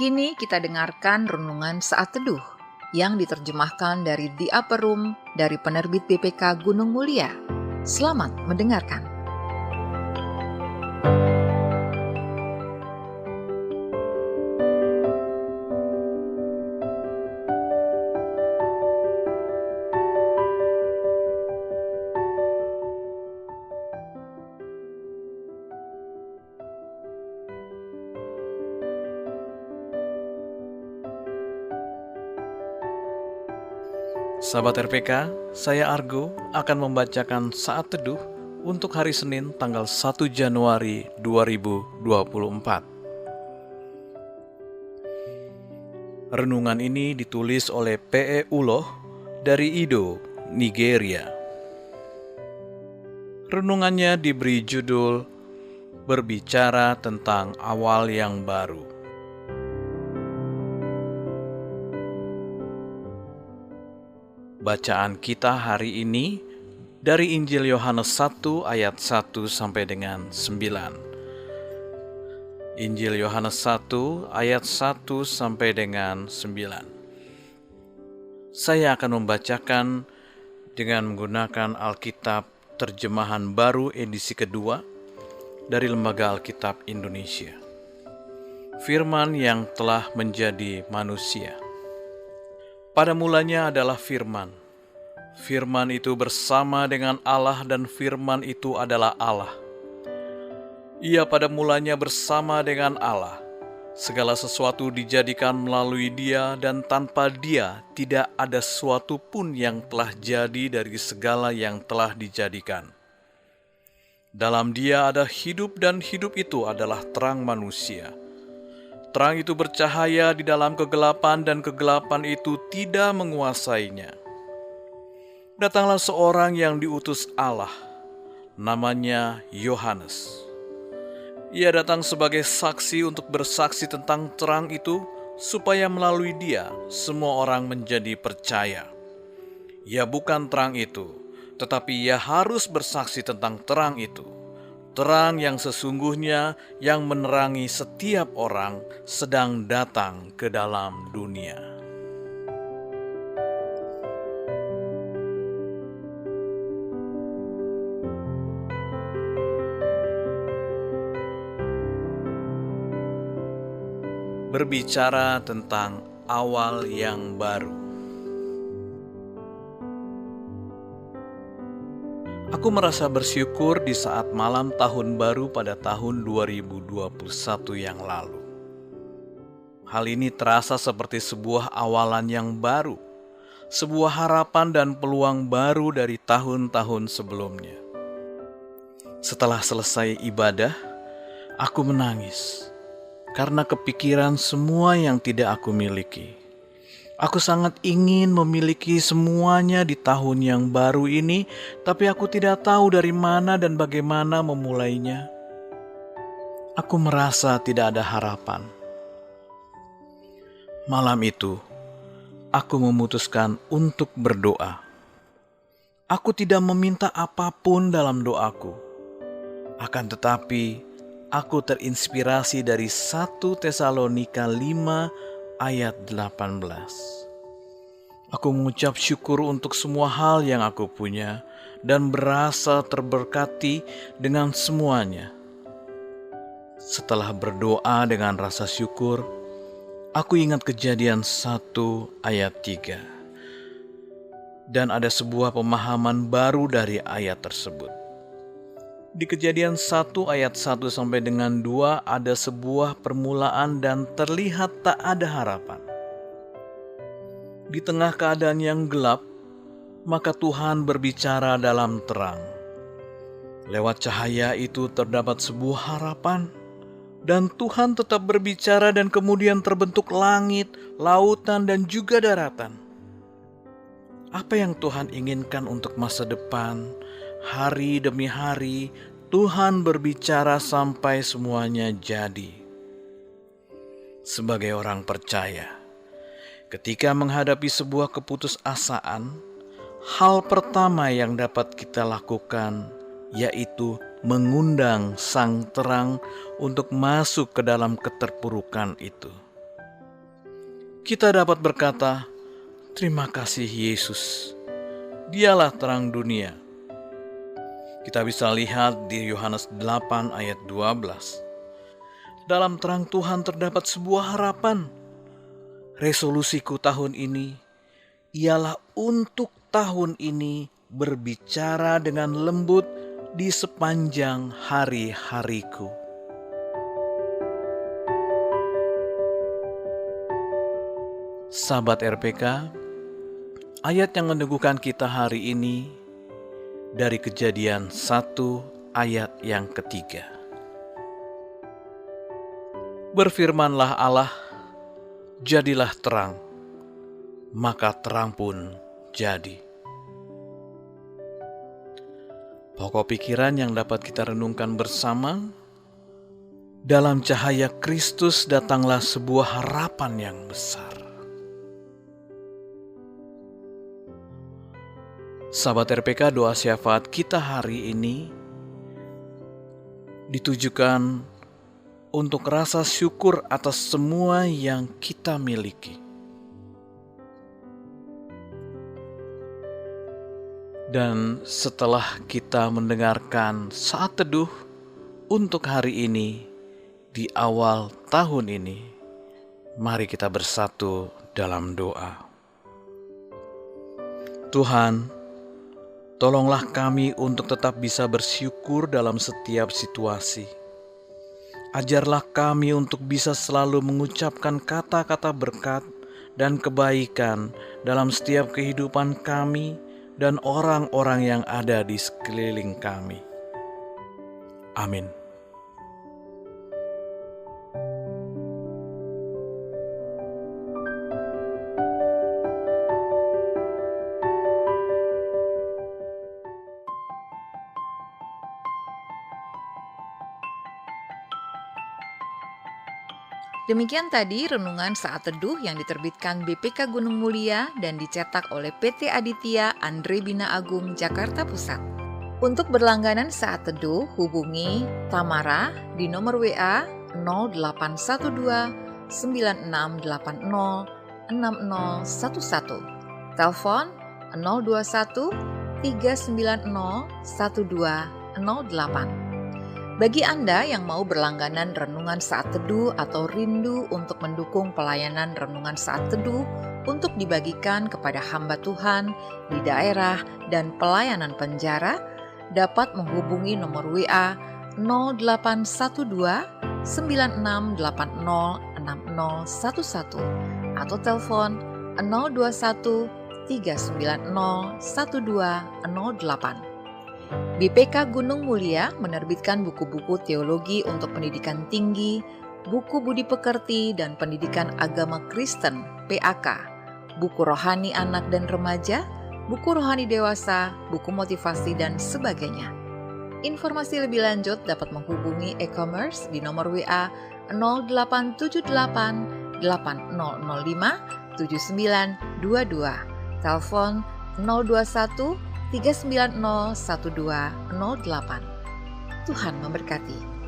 Kini kita dengarkan renungan saat teduh yang diterjemahkan dari The Upper Room dari penerbit BPK Gunung Mulia. Selamat mendengarkan. Sahabat RPK, saya Argo akan membacakan saat teduh untuk hari Senin tanggal 1 Januari 2024. Renungan ini ditulis oleh P.E. Uloh dari Edo, Nigeria. Renungannya diberi judul Berbicara tentang Awal yang Baru. Bacaan kita hari ini dari Injil Yohanes 1 ayat 1 sampai dengan 9. Injil Yohanes 1 ayat 1 sampai dengan 9. Saya akan membacakan dengan menggunakan Alkitab terjemahan baru edisi kedua dari Lembaga Alkitab Indonesia. Firman yang telah menjadi manusia. Pada mulanya adalah Firman. Firman itu bersama dengan Allah dan Firman itu adalah Allah. Ia pada mulanya bersama dengan Allah. Segala sesuatu dijadikan melalui Dia dan tanpa Dia tidak ada sesuatu pun yang telah jadi dari segala yang telah dijadikan. Dalam Dia ada hidup dan hidup itu adalah terang manusia. Terang itu bercahaya di dalam kegelapan dan kegelapan itu tidak menguasainya. Datanglah seorang yang diutus Allah, namanya Yohanes. Ia datang sebagai saksi untuk bersaksi tentang terang itu, supaya melalui dia semua orang menjadi percaya. Ia bukan terang itu, tetapi ia harus bersaksi tentang terang itu. Terang yang sesungguhnya yang menerangi setiap orang sedang datang ke dalam dunia. Berbicara tentang awal yang baru. Aku merasa bersyukur di saat malam tahun baru pada tahun 2021 yang lalu. Hal ini terasa seperti sebuah awalan yang baru, sebuah harapan dan peluang baru dari tahun-tahun sebelumnya. Setelah selesai ibadah, aku menangis karena kepikiran semua yang tidak aku miliki. Aku sangat ingin memiliki semuanya di tahun yang baru ini, tapi aku tidak tahu dari mana dan bagaimana memulainya. Aku merasa tidak ada harapan. Malam itu, aku memutuskan untuk berdoa. Aku tidak meminta apapun dalam doaku. Akan tetapi, aku terinspirasi dari 1 Tesalonika 5 ayat 18. Aku mengucap syukur untuk semua hal yang aku punya dan berasa terberkati dengan semuanya. Setelah berdoa dengan rasa syukur, aku ingat Kejadian 1 ayat 3. Dan ada sebuah pemahaman baru dari ayat tersebut. Di Kejadian 1 ayat 1 sampai dengan 2 ada sebuah permulaan dan terlihat tak ada harapan. Di tengah keadaan yang gelap, maka Tuhan berbicara dalam terang. Lewat cahaya itu terdapat sebuah harapan, dan Tuhan tetap berbicara dan kemudian terbentuk langit, lautan, dan juga daratan. Apa yang Tuhan inginkan untuk masa depan? Hari demi hari, Tuhan berbicara sampai semuanya jadi. Sebagai orang percaya, ketika menghadapi sebuah keputusasaan, hal pertama yang dapat kita lakukan yaitu mengundang sang terang untuk masuk ke dalam keterpurukan itu. Kita dapat berkata, "Terima kasih Yesus, Dialah terang dunia." Kita bisa lihat di Yohanes 8 ayat 12. Dalam terang Tuhan terdapat sebuah harapan. Resolusiku tahun ini ialah untuk tahun ini berbicara dengan lembut di sepanjang hari-hariku. Sahabat RPK, ayat yang meneguhkan kita hari ini dari Kejadian 1 ayat yang ketiga. Berfirmanlah Allah, jadilah terang, maka terang pun jadi. Pokok pikiran yang dapat kita renungkan bersama, dalam cahaya Kristus datanglah sebuah harapan yang besar. Sahabat RPK, doa syafaat kita hari ini ditujukan untuk rasa syukur atas semua yang kita miliki. Dan setelah kita mendengarkan saat teduh untuk hari ini, di awal tahun ini, mari kita bersatu dalam doa. Tuhan, tolonglah kami untuk tetap bisa bersyukur dalam setiap situasi. Ajarlah kami untuk bisa selalu mengucapkan kata-kata berkat dan kebaikan dalam setiap kehidupan kami dan orang-orang yang ada di sekeliling kami. Amin. Demikian tadi renungan saat teduh yang diterbitkan BPK Gunung Mulia dan dicetak oleh PT Aditya Andre Bina Agung Jakarta Pusat. Untuk berlangganan saat teduh, hubungi Tamara di nomor WA 0812 9680 6011, telepon 021 390 1208. Bagi Anda yang mau berlangganan renungan saat teduh atau rindu untuk mendukung pelayanan renungan saat teduh untuk dibagikan kepada hamba Tuhan di daerah dan pelayanan penjara, dapat menghubungi nomor WA 0812 9680 6011 atau telepon 021 390 1208. BPK Gunung Mulia menerbitkan buku-buku teologi untuk pendidikan tinggi, buku budi pekerti dan pendidikan agama Kristen (PAK), buku rohani anak dan remaja, buku rohani dewasa, buku motivasi dan sebagainya. Informasi lebih lanjut dapat menghubungi e-commerce di nomor WA 0878 8005 7922, telepon 021 390 1208. Tuhan memberkati.